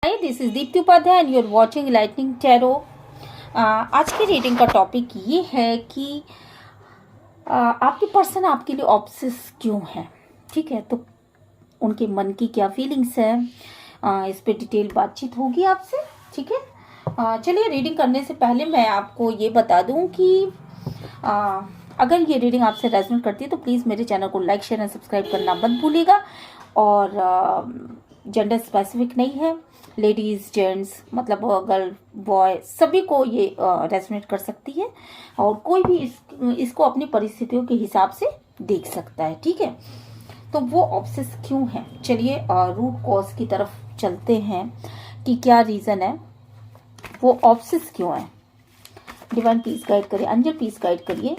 Hi, this is Deepti Upadhyay and you are watching Lightning Tarot. आज की reading का topic ये है कि आपकी पर्सन आपके लिए ऑब्सेस क्यों है। ठीक है, तो उनके मन की क्या फीलिंग्स है, इस पे डिटेल बातचीत होगी आपसे। ठीक है, चलिए रीडिंग करने से पहले मैं आपको ये बता दूं कि अगर ये रीडिंग आपसे रेजोनेट करती है तो प्लीज़ मेरे चैनल को लाइक शेयर एंड सब्सक्राइब करना मत भूलिएगा। और जेंडर स्पेसिफिक नहीं है, लेडीज़ जेंट्स मतलब गर्ल बॉय सभी को ये रेजोनेट कर सकती है और कोई भी इसको अपनी परिस्थितियों के हिसाब से देख सकता है। ठीक है, तो वो ऑब्सेस क्यों है, चलिए रूट कॉज की तरफ चलते हैं कि क्या रीज़न है, वो ऑब्सेस क्यों है। डिवाइन पीस गाइड करिए, एंजल पीस गाइड करिए।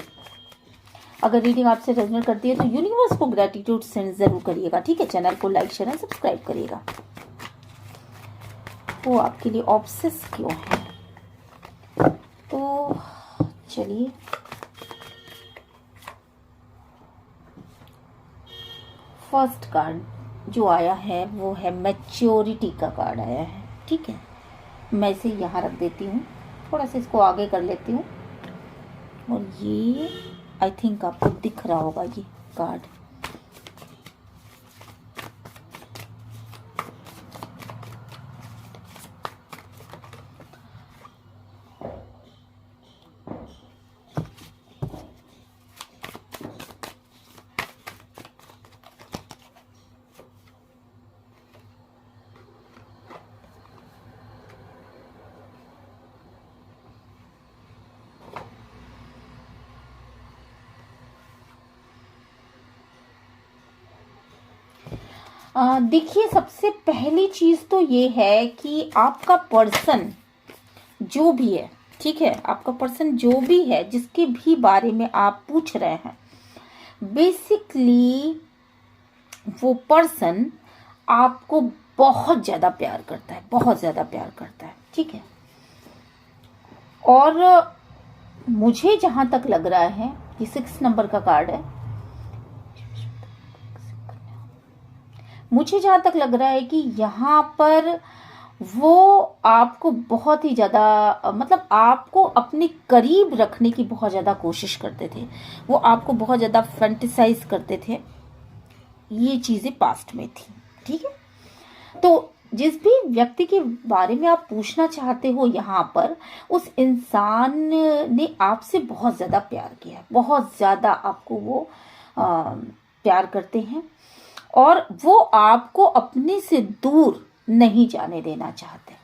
अगर रीडिंग आपसे रेजोनेट करती है तो यूनिवर्स को ग्रेटिट्यूड सेंड जरूर करिएगा। ठीक है, चैनल को लाइक शेयर एंड सब्सक्राइब करिएगा। वो आपके लिए ऑब्सेस क्यों है, तो चलिए फर्स्ट कार्ड जो आया है वो है मैच्योरिटी का कार्ड आया है। ठीक है, मैं इसे यहाँ रख देती हूँ, थोड़ा सा इसको आगे कर लेती हूँ और ये आई थिंक आपको दिख रहा होगा ये कार्ड। देखिए, सबसे पहली चीज तो ये है कि आपका पर्सन जो भी है, ठीक है, आपका पर्सन जो भी है जिसके भी बारे में आप पूछ रहे हैं, बेसिकली वो पर्सन आपको बहुत ज्यादा प्यार करता है, बहुत ज्यादा प्यार करता है। ठीक है, और मुझे जहां तक लग रहा है कि 6 नंबर का कार्ड है, मुझे जहां तक लग रहा है कि यहाँ पर वो आपको बहुत ही ज़्यादा मतलब आपको अपने करीब रखने की बहुत ज़्यादा कोशिश करते थे, वो आपको बहुत ज़्यादा फैंटेसाइज करते थे। ये चीज़ें पास्ट में थी। ठीक है, तो जिस भी व्यक्ति के बारे में आप पूछना चाहते हो यहाँ पर, उस इंसान ने आपसे बहुत ज़्यादा प्यार किया, बहुत ज़्यादा आपको वो प्यार करते हैं और वो आपको अपने से दूर नहीं जाने देना चाहते।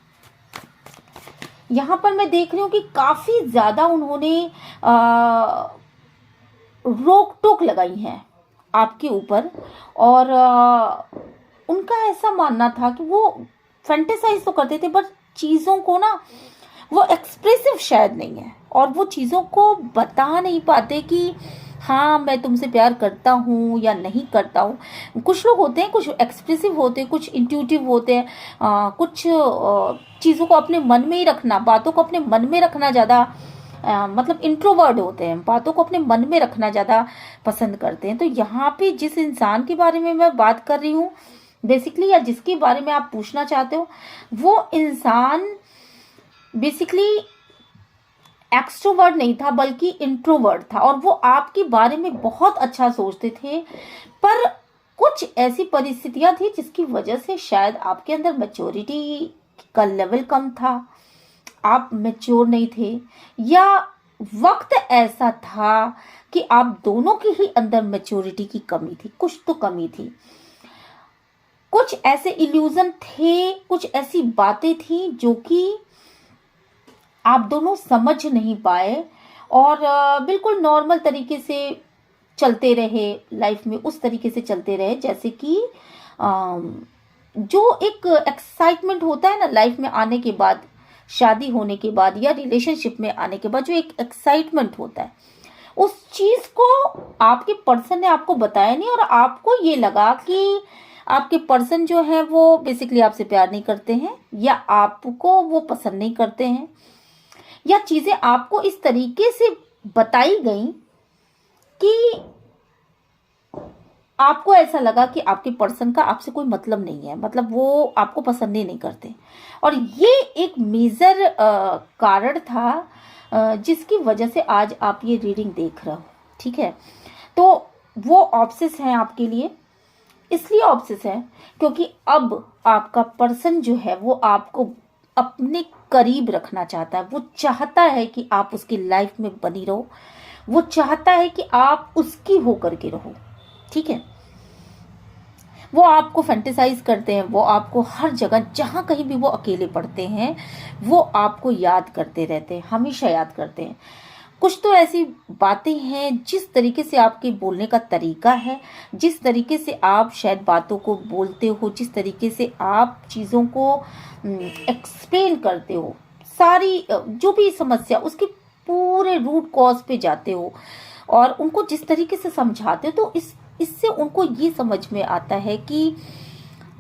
यहां पर मैं देख रही हूं कि काफी ज्यादा उन्होंने रोक टोक लगाई है आपके ऊपर और उनका ऐसा मानना था कि वो फैंटेसाइज तो करते थे बट चीजों को ना वो एक्सप्रेसिव शायद नहीं है और वो चीजों को बता नहीं पाते कि हाँ मैं तुमसे प्यार करता हूँ या नहीं करता हूँ। कुछ लोग होते हैं, कुछ एक्सप्रेसिव होते हैं, कुछ इंट्यूटिव होते हैं, कुछ चीज़ों को अपने मन में ही रखना, बातों को अपने मन में रखना ज़्यादा मतलब इंट्रोवर्ट होते हैं, बातों को अपने मन में रखना ज़्यादा पसंद करते हैं। तो यहाँ पे जिस इंसान के बारे में मैं बात कर रही हूँ बेसिकली, या जिसके बारे में आप पूछना चाहते हो, वो इंसान बेसिकली एक्सट्रोवर्ट नहीं था बल्कि इंट्रोवर्ट था और वो आपके बारे में बहुत अच्छा सोचते थे, पर कुछ ऐसी परिस्थितियां थी जिसकी वजह से शायद आपके अंदर मैच्योरिटी का लेवल कम था, आप मैच्योर नहीं थे, या वक्त ऐसा था कि आप दोनों के ही अंदर मैच्योरिटी की कमी थी, कुछ तो कमी थी, कुछ ऐसे इल्यूजन थे, कुछ ऐसी बातें थी जो कि आप दोनों समझ नहीं पाए और बिल्कुल नॉर्मल तरीके से चलते रहे, लाइफ में उस तरीके से चलते रहे जैसे कि जो एक एक्साइटमेंट होता है ना लाइफ में आने के बाद, शादी होने के बाद या रिलेशनशिप में आने के बाद जो एक एक्साइटमेंट होता है, उस चीज को आपके पर्सन ने आपको बताया नहीं और आपको ये लगा कि आपके पर्सन जो है वो बेसिकली आपसे प्यार नहीं करते हैं या आपको वो पसंद नहीं करते हैं, या चीजें आपको इस तरीके से बताई गई कि आपको ऐसा लगा कि आपके पर्सन का आपसे कोई मतलब नहीं है, मतलब वो आपको पसंद ही नहीं करते। और ये एक मेजर कारण था जिसकी वजह से आज आप ये रीडिंग देख रहे हो। ठीक है, तो वो ऑब्सेस हैं आपके लिए, इसलिए ऑब्सेस है क्योंकि अब आपका पर्सन जो है वो आपको अपने करीब रखना चाहता है। वो चाहता है कि आप उसकी लाइफ में बनी रहो, वो चाहता है कि आप उसकी होकर के रहो। ठीक है, वो आपको फैंटेसाइज करते हैं, वो आपको हर जगह जहां कहीं भी वो अकेले पड़ते हैं वो आपको याद करते रहते हैं, हमेशा याद करते हैं। कुछ तो ऐसी बातें हैं, जिस तरीके से आपके बोलने का तरीका है, जिस तरीके से आप शायद बातों को बोलते हो, जिस तरीके से आप चीज़ों को एक्सप्लेन करते हो, सारी जो भी समस्या उसके पूरे रूट कॉज पे जाते हो और उनको जिस तरीके से समझाते हो, तो इससे उनको ये समझ में आता है कि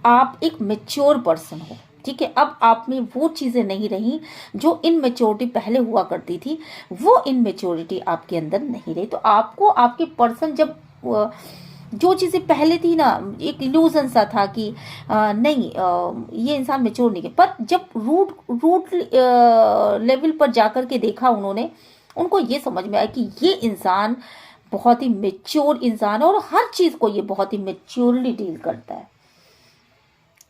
आप एक मेच्योर पर्सन हो। ठीक है, अब आप में वो चीज़ें नहीं रही जो इनमेच्योरिटी पहले हुआ करती थी, वो इनमेच्योरिटी आपके अंदर नहीं रही। तो आपको आपके पर्सन जब जो चीज़ें पहले थी ना, एक इल्यूजन सा था कि नहीं ये इंसान मेच्योर नहीं है, पर जब रूट लेवल पर जाकर के देखा उन्होंने, उनको ये समझ में आया कि ये इंसान बहुत ही मेच्योर इंसान है और हर चीज़ को ये बहुत ही मेच्योरली डील करता है।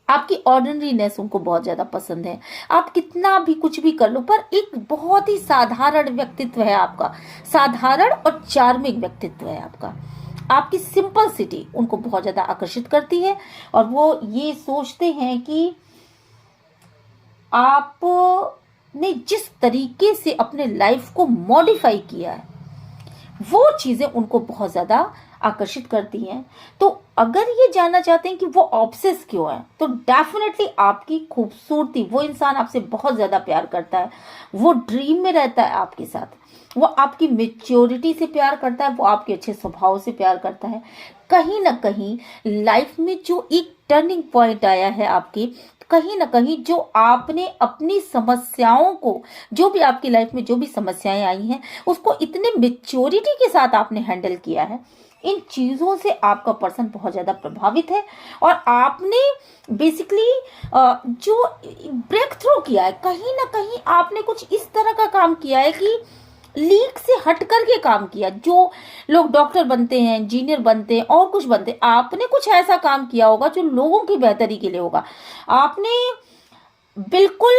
आपकी ऑर्डिनरीनेस उनको बहुत ज़्यादा पसंद है, आप कितना भी कुछ भी कर लो, पर एक बहुत ही साधारण व्यक्तित्व है आपका, साधारण और चार्मिंग व्यक्तित्व है आपका। आपकी सिंपलिसिटी उनको बहुत ज़्यादा आकर्षित करती है और वो ये सोचते हैं कि आपने जिस तरीके से अपने लाइफ को मॉडिफाई किया है वो चीज़ें उनको बहुत ज़्यादा आकर्षित करती हैं। तो अगर ये जानना चाहते हैं कि वो ऑब्सेस क्यों है, तो डेफिनेटली आपकी खूबसूरती, वो इंसान आपसे बहुत ज़्यादा प्यार करता है, वो ड्रीम में रहता है आपके साथ, वो आपकी मेच्योरिटी से प्यार करता है, वो आपके अच्छे स्वभाव से प्यार करता है। कहीं ना कहीं लाइफ में जो एक टर्निंग पॉइंट आया है आपके, कहीं ना कहीं जो आपने अपनी समस्याओं को, जो भी आपकी लाइफ में जो भी समस्याएं आई हैं, उसको इतने मेच्योरिटी के साथ आपने हैंडल किया है, इन चीज़ों से आपका पर्सन बहुत ज़्यादा प्रभावित है। और आपने बेसिकली जो ब्रेक थ्रू किया है, कहीं ना कहीं आपने कुछ इस तरह का काम किया है कि लीक से हट करके काम किया। जो लोग डॉक्टर बनते हैं, इंजीनियर बनते हैं और कुछ बनते हैं, आपने कुछ ऐसा काम किया होगा जो लोगों की बेहतरी के लिए होगा। आपने बिल्कुल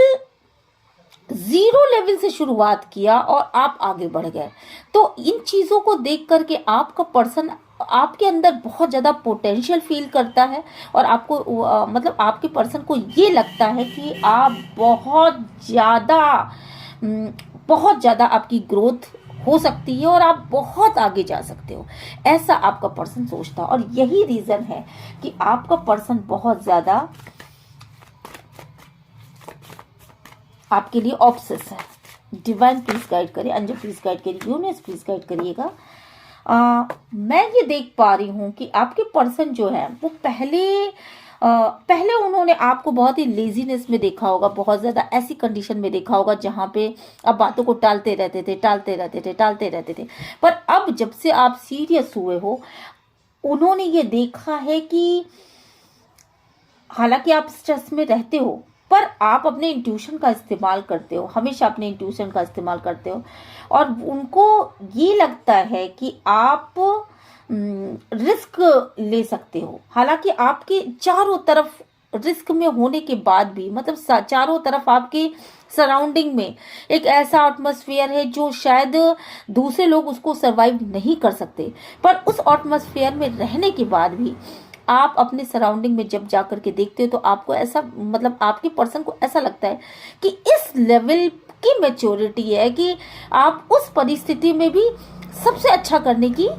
जीरो लेवल से शुरुआत किया और आप आगे बढ़ गए। तो इन चीज़ों को देख करके आपका पर्सन आपके अंदर बहुत ज़्यादा पोटेंशियल फील करता है और आपको मतलब आपके पर्सन को ये लगता है कि आप बहुत ज़्यादा आपकी ग्रोथ हो सकती है और आप बहुत आगे जा सकते हो, ऐसा आपका पर्सन सोचता है। और यही रीज़न है कि आपका पर्सन बहुत ज़्यादा आपके लिए ऑब्सेस है। डिवाइन प्लीज गाइड करिए, अंजल प्लीज गाइड करिए, यूनिवर्स प्लीज गाइड करिएगा। मैं ये देख पा रही हूँ कि आपके पर्सन जो है वो पहले उन्होंने आपको बहुत ही लेजीनेस में देखा होगा, बहुत ज़्यादा ऐसी कंडीशन में देखा होगा जहाँ पे आप बातों को टालते रहते थे। पर अब जब से आप सीरियस हुए हो, उन्होंने ये देखा है कि हालांकि आप स्ट्रेस में रहते हो, पर आप अपने इंट्यूशन का इस्तेमाल करते हो, हमेशा अपने इंट्यूशन का इस्तेमाल करते हो। और उनको ये लगता है कि आप रिस्क ले सकते हो। हालांकि आपके चारों तरफ रिस्क में होने के बाद भी, मतलब चारों तरफ आपके सराउंडिंग में एक ऐसा एटमॉस्फेयर है जो शायद दूसरे लोग उसको सरवाइव नहीं कर सकते, पर उस एटमॉस्फेयर में रहने के बाद भी आप अपने सराउंडिंग में जब जाकर के देखते हो तो आपको ऐसा, मतलब आपके पर्सन को ऐसा लगता है कि इस लेवल की मैच्योरिटी है कि आप उस परिस्थिति में भी सबसे अच्छा करने की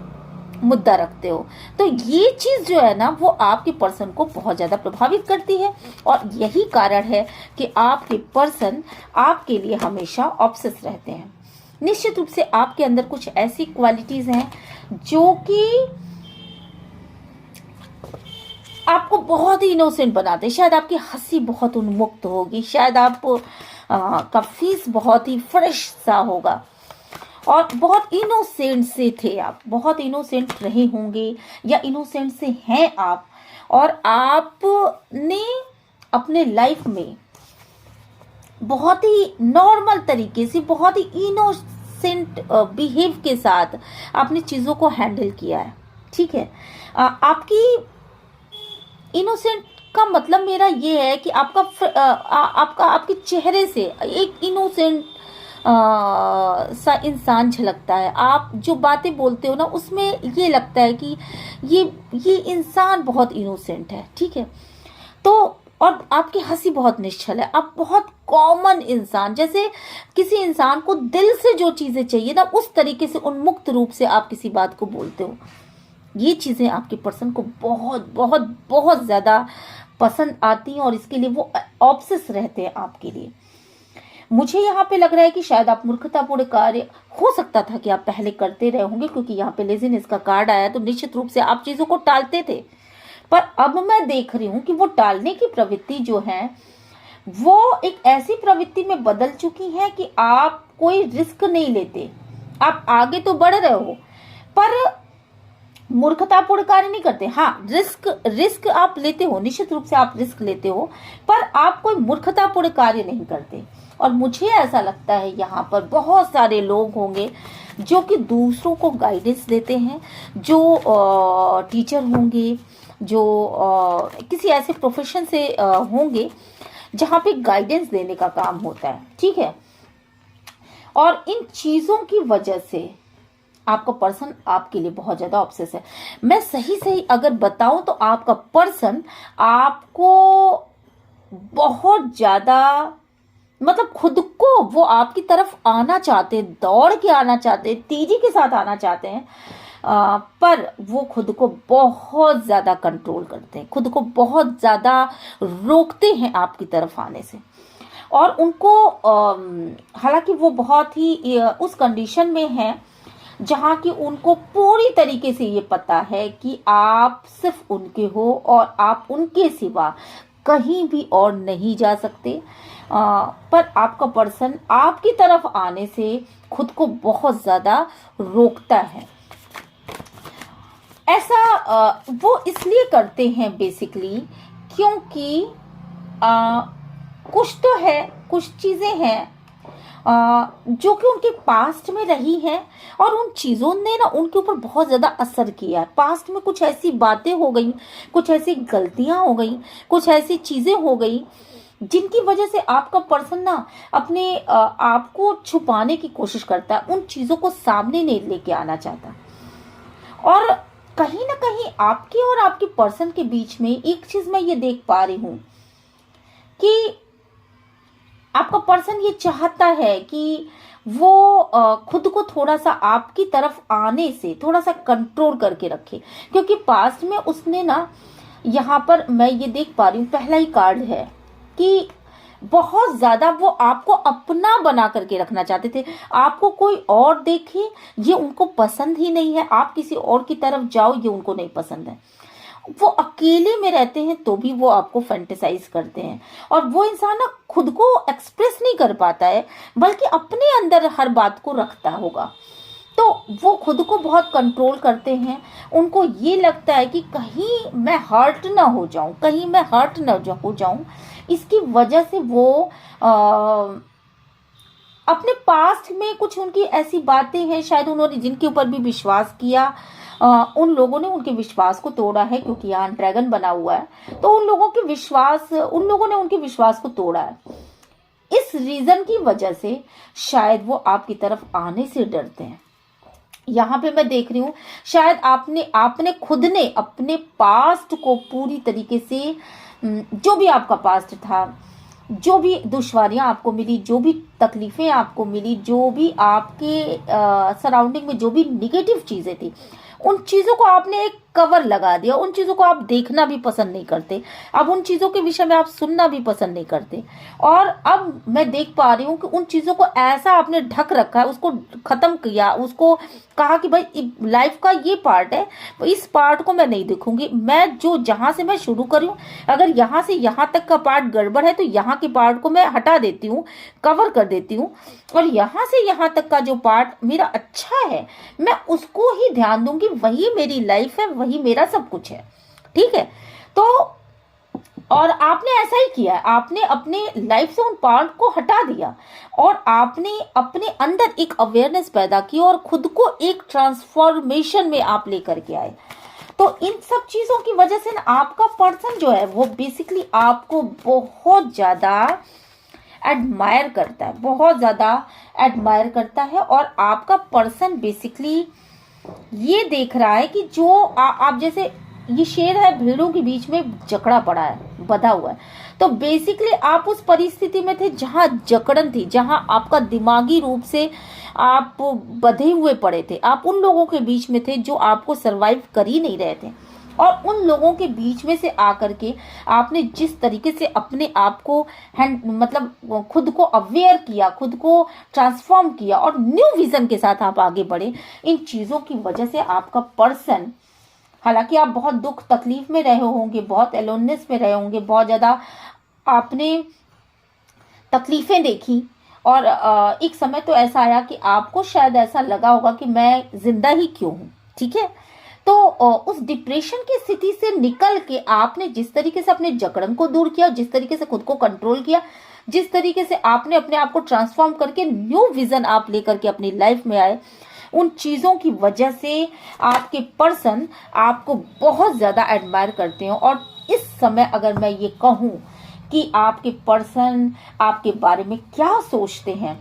मुद्दा रखते हो। तो ये चीज़ जो है ना, वो आपके पर्सन को बहुत ज़्यादा प्रभावित करती है और यही कारण है कि आपके पर्सन आपके लिए हमेशा ऑब्सेस रहते हैं। निश्चित रूप से आपके अंदर कुछ ऐसी क्वालिटीज़ हैं जो कि आपको बहुत ही इनोसेंट बनाते हैं। शायद आपकी हंसी बहुत उन्मुक्त होगी, शायद आप का फेस बहुत ही फ्रेश सा होगा, और बहुत इनोसेंट से थे आप, बहुत इनोसेंट रहे होंगे या इनोसेंट से हैं आप, और आपने अपने लाइफ में बहुत ही नॉर्मल तरीके से, बहुत ही इनोसेंट बिहेव के साथ आपने चीज़ों को हैंडल किया है। ठीक है, आपकी इनोसेंट का मतलब मेरा ये है कि आपके चेहरे से एक इनोसेंट सा इंसान झलकता है। आप जो बातें बोलते हो ना, उसमें ये लगता है कि ये इंसान बहुत इनोसेंट है। ठीक है, तो और आपकी हंसी बहुत निश्चल है। आप बहुत कॉमन इंसान, जैसे किसी इंसान को दिल से जो चीजें चाहिए ना, उस तरीके से उन्मुक्त रूप से आप किसी बात को बोलते हो। ये चीजें आपके पर्सन को बहुत बहुत बहुत ज्यादा पसंद आती हैं और इसके लिए वो ऑब्सेस रहते हैं आपके लिए। मुझे यहाँ पे लग रहा है कि शायद आप मूर्खतापूर्ण कार्य, हो सकता था कि आप पहले करते रहे होंगे, क्योंकि यहाँ पे लेजीनेस का कार्ड आया, तो निश्चित रूप से आप चीजों को टालते थे। पर अब मैं देख रही हूँ कि वो टालने की प्रवृत्ति जो है वो एक ऐसी प्रवृत्ति में बदल चुकी है कि आप कोई रिस्क नहीं लेते। आप आगे तो बढ़ रहे हो पर मूर्खतापूर्ण कार्य नहीं करते। हाँ, रिस्क आप लेते हो, निश्चित रूप से आप रिस्क लेते हो, पर आप कोई मूर्खतापूर्ण कार्य नहीं करते। और मुझे ऐसा लगता है यहाँ पर बहुत सारे लोग होंगे जो कि दूसरों को गाइडेंस देते हैं, जो टीचर होंगे, जो किसी ऐसे प्रोफेशन से होंगे जहाँ पे गाइडेंस देने का काम होता है। ठीक है, और इन चीज़ों की वजह से आपका पर्सन आपके लिए बहुत ज्यादा ऑब्सेस है। मैं सही अगर बताऊं तो आपका पर्सन आपको बहुत ज्यादा, मतलब खुद को वो आपकी तरफ आना चाहते हैं, दौड़ के आना चाहते हैं, तेजी के साथ आना चाहते हैं, पर वो खुद को बहुत ज्यादा कंट्रोल करते हैं, खुद को बहुत ज्यादा रोकते हैं आपकी तरफ आने से। और उनको हालांकि वो बहुत ही उस कंडीशन में है जहाँ की उनको पूरी तरीके से ये पता है कि आप सिर्फ उनके हो और आप उनके सिवा कहीं भी और नहीं जा सकते। पर आपका पर्सन आपकी तरफ आने से खुद को बहुत ज्यादा रोकता है। ऐसा वो इसलिए करते हैं बेसिकली क्योंकि कुछ तो है, कुछ चीजें हैं जो कि उनके पास्ट में रही हैं और उन चीज़ों ने ना उनके ऊपर बहुत ज़्यादा असर किया है। पास्ट में कुछ ऐसी बातें हो गई, कुछ ऐसी गलतियां हो गई, कुछ ऐसी चीज़ें हो गई जिनकी वजह से आपका पर्सन ना अपने आप को छुपाने की कोशिश करता है, उन चीज़ों को सामने नहीं लेके आना चाहता। और कहीं ना कहीं आपके और आपके पर्सन के बीच में एक चीज़ मैं ये देख पा रही हूँ कि आपका पर्सन ये चाहता है कि वो खुद को थोड़ा सा आपकी तरफ आने से थोड़ा सा कंट्रोल करके रखे, क्योंकि पास्ट में उसने ना, यहाँ पर मैं ये देख पा रही हूँ, पहला ही कार्ड है कि बहुत ज्यादा वो आपको अपना बना करके रखना चाहते थे। आपको कोई और देखे ये उनको पसंद ही नहीं है, आप किसी और की तरफ जाओ ये उनको नहीं पसंद है। वो अकेले में रहते हैं तो भी वो आपको फैंटेसाइज करते हैं, और वो इंसान ना खुद को एक्सप्रेस नहीं कर पाता है बल्कि अपने अंदर हर बात को रखता होगा। तो वो खुद को बहुत कंट्रोल करते हैं। उनको ये लगता है कि कहीं मैं हर्ट ना हो जाऊं, कहीं मैं हर्ट ना हो जाऊं, इसकी वजह से वो अपने पास्ट में कुछ उनकी ऐसी बातें हैं, शायद उन्होंने जिनके ऊपर भी विश्वास किया, उन लोगों ने उनके विश्वास को तोड़ा है, क्योंकि यहाँ ड्रैगन बना हुआ है। तो उन लोगों ने उनके विश्वास को तोड़ा है। इस रीजन की वजह से शायद वो आपकी तरफ आने से डरते हैं। यहाँ पे मैं देख रही हूँ शायद आपने खुद ने अपने पास्ट को पूरी तरीके से, जो भी आपका पास्ट था, जो भी दुश्वारियां आपको मिली, जो भी तकलीफें आपको मिली, जो भी आपके सराउंडिंग में जो भी निगेटिव चीजें थी, उन चीजों को आपने एक कवर लगा दिया, उन चीज़ों को आप देखना भी पसंद नहीं करते, अब उन चीज़ों के विषय में आप सुनना भी पसंद नहीं करते। और अब मैं देख पा रही हूँ कि उन चीज़ों को ऐसा आपने ढक रखा है, उसको ख़त्म किया, उसको कहा कि भाई लाइफ का ये पार्ट है, इस पार्ट को मैं नहीं देखूंगी, मैं जो जहाँ से मैं शुरू करी हूँ, अगर यहाँ से यहाँ तक का पार्ट गड़बड़ है तो यहाँ के पार्ट को मैं हटा देती हूँ, कवर कर देती हूँ, और यहाँ से यहाँ तक का जो पार्ट मेरा अच्छा है मैं उसको ही ध्यान दूंगी, वही मेरी लाइफ है, वही मेरा सब कुछ है। ठीक है, तो और आपने ऐसा ही किया है, आपने अपने लाइफ से उन पार्ट को हटा दिया और आपने अपने अंदर एक अवेयरनेस पैदा की और खुद को एक ट्रांसफॉर्मेशन में आप लेकर के आए। तो इन सब चीजों की वजह से ना आपका पर्सन जो है वो बेसिकली आपको बहुत ज्यादा एडमायर करता है, बहुत ज्यादा एडमायर करता है। और आपका पर्सन बेसिकली ये देख रहा है कि जो आप जैसे ये शेर है भीड़ों के बीच में जकड़ा पड़ा है, बंधा हुआ है, तो बेसिकली आप उस परिस्थिति में थे जहां जकड़न थी, जहां आपका दिमागी रूप से आप बंधे हुए पड़े थे, आप उन लोगों के बीच में थे जो आपको सरवाइव कर ही नहीं रहे थे। और उन लोगों के बीच में से आकर के आपने जिस तरीके से अपने आप को मतलब खुद को अवेयर किया, खुद को ट्रांसफॉर्म किया और न्यू विजन के साथ आप आगे बढ़े, इन चीजों की वजह से आपका पर्सन, हालांकि आप बहुत दुख तकलीफ में रहे होंगे, बहुत एलोननेस में रहे होंगे, बहुत ज्यादा आपने तकलीफें देखी, और एक समय तो ऐसा आया कि आपको शायद ऐसा लगा होगा कि मैं जिंदा ही क्यों हूं। ठीक है, तो उस डिप्रेशन की स्थिति से निकल के आपने जिस तरीके से अपने जकड़न को दूर किया, जिस तरीके से खुद को कंट्रोल किया, जिस तरीके से आपने अपने आप को ट्रांसफॉर्म करके न्यू विजन आप लेकर के अपनी लाइफ में आए, उन चीजों की वजह से आपके पर्सन आपको बहुत ज्यादा एडमायर करते हैं। और इस समय अगर मैं ये कहूं कि आपके पर्सन आपके बारे में क्या सोचते हैं,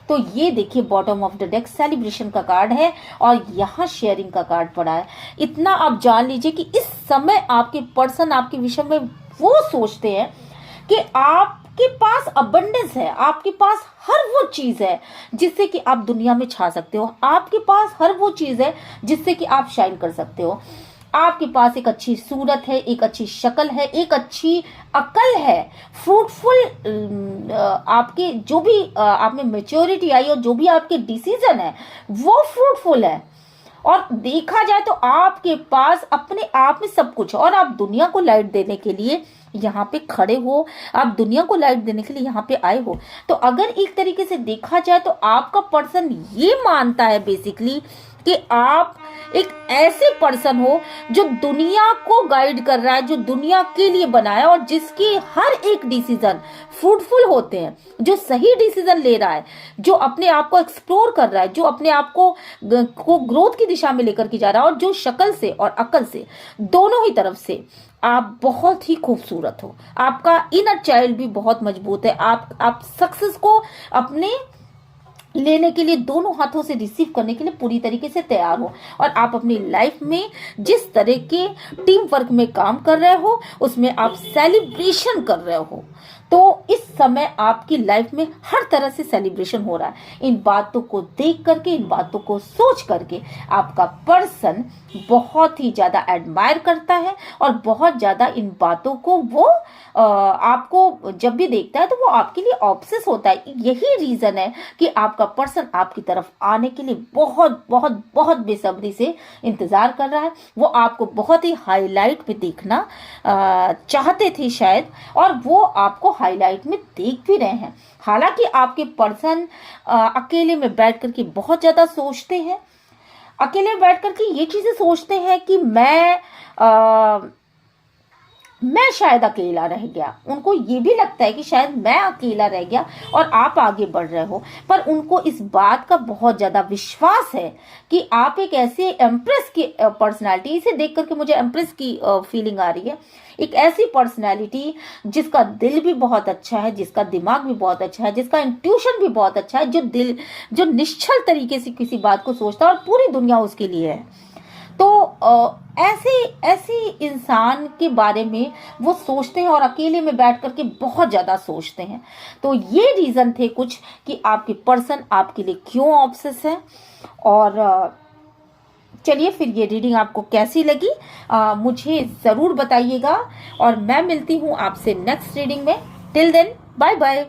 तो ये देखिए bottom of the deck celebration का कार्ड है और यहाँ शेयरिंग का कार्ड पड़ा है। इतना आप जान लीजिए कि इस समय आपके पर्सन आपके विषय में वो सोचते हैं कि आपके पास अबंडेंस है, आपके पास हर वो चीज है जिससे कि आप दुनिया में छा सकते हो, आपके पास हर वो चीज है जिससे कि आप शाइन कर सकते हो। आपके पास एक अच्छी सूरत है, एक अच्छी शक्ल है, एक अच्छी अकल है, फ्रूटफुल आपके जो भी आप में मेच्योरिटी आई और जो भी आपके डिसीजन है वो फ्रूटफुल है। और देखा जाए तो आपके पास अपने आप में सब कुछ है और आप दुनिया को लाइट देने के लिए यहाँ पे खड़े हो, आप दुनिया को लाइट देने के लिए यहाँ पे आए हो। तो अगर एक तरीके से देखा जाए तो आपका पर्सन ये मानता है बेसिकली कि आप एक ऐसे पर्सन हो जो दुनिया को गाइड कर रहा है, जो दुनिया के लिए बनाया और जिसके हर एक डिसीजन फ्रूटफुल होते हैं, जो सही डिसीजन ले रहा है, जो अपने आप को एक्सप्लोर कर रहा है, जो अपने आप को ग्रोथ की दिशा में लेकर के जा रहा है, और जो शक्ल से और अकल से दोनों ही तरफ से आप बहुत ही खूबसूरत हो। आपका इनर चाइल्ड भी बहुत मजबूत है। आप सक्सेस को अपने लेने के लिए दोनों हाथों से रिसीव करने के लिए पूरी तरीके से तैयार हो, और आप अपनी लाइफ में जिस तरह के टीम वर्क में काम कर रहे हो उसमें आप सेलिब्रेशन कर रहे हो। तो इस समय आपकी लाइफ में हर तरह से सेलिब्रेशन हो रहा है। इन बातों को देख करके, इन बातों को सोच करके आपका पर्सन बहुत ही ज्यादा एडमायर करता है और बहुत ज्यादा इन बातों को वो आपको जब भी देखता है तो वो आपके लिए ऑब्सेस होता है। यही रीजन है कि आपका पर्सन आपकी तरफ आने के लिए बहुत बहुत बहुत बेसब्री से इंतजार कर रहा है। वो आपको बहुत ही हाईलाइट में देखना चाहते थे शायद, और वो आपको हाईलाइट में देख भी रहे हैं। हालांकि आपके पर्सन अकेले में बैठ करके बहुत ज्यादा सोचते हैं, अकेले बैठ करके ये चीजें सोचते हैं कि मैं शायद अकेला रह गया। उनको ये भी लगता है कि शायद मैं अकेला रह गया और आप आगे बढ़ रहे हो, पर उनको इस बात का बहुत ज्यादा विश्वास है कि आप एक ऐसे एम्प्रेस की पर्सनालिटी, इसे देख करके मुझे एम्प्रेस की फीलिंग आ रही है, एक ऐसी पर्सनालिटी जिसका दिल भी बहुत अच्छा है, जिसका दिमाग भी बहुत अच्छा है, जिसका इंट्यूशन भी बहुत अच्छा है, जो निश्चल तरीके से किसी बात को सोचता है और पूरी दुनिया उसके लिए है। तो ऐसे इंसान के बारे में वो सोचते हैं और अकेले में बैठ करके बहुत ज्यादा सोचते हैं। तो ये रीजन थे कुछ कि आपके पर्सन आपके लिए क्यों ऑब्सेस है। और चलिए फिर ये रीडिंग आपको कैसी लगी मुझे ज़रूर बताइएगा और मैं मिलती हूँ आपसे नेक्स्ट रीडिंग में। Till then bye bye.